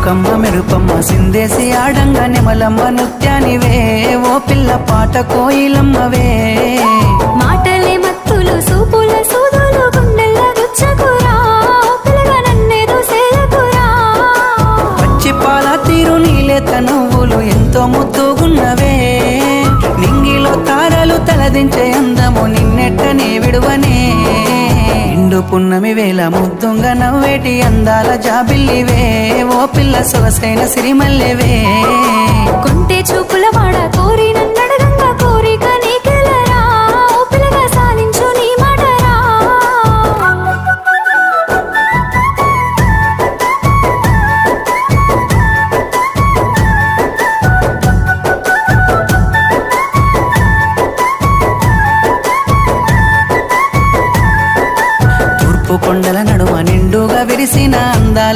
చుక్కమ్మ మెరుపమ్మ సిందేసి ఆడంగా నెమలమ్మ నృత్యానివే ఓ పిల్ల పాట కోయిలమ్మవే మాటలే మత్తులు సూపుల సూదులు గుండెల్ల గుచ్చకురా పిల్లగా నన్నేదో సేయకురా పచ్చి పాల తీరు నీలేత నువ్వులు ఎంతో ముద్దుగున్నవే నింగిలో తారలు తలదించే అందము నిన్నెట్టనే విడువనే నిండు పున్నమి వేళ ముద్దుంగా నవ్వేటి అందాల జాబిల్లివే ఓ పిల్ల సొగసైన సిరిమల్లెవే కొంటే చూపుల వాడ కోరి నన్నడగంగా కోరిక నీకెలరా ఓ పిల్లగా సాలించు నీ మాటరా తూర్పు కొండల నడుమ నిండుగా విరిసిన అందాల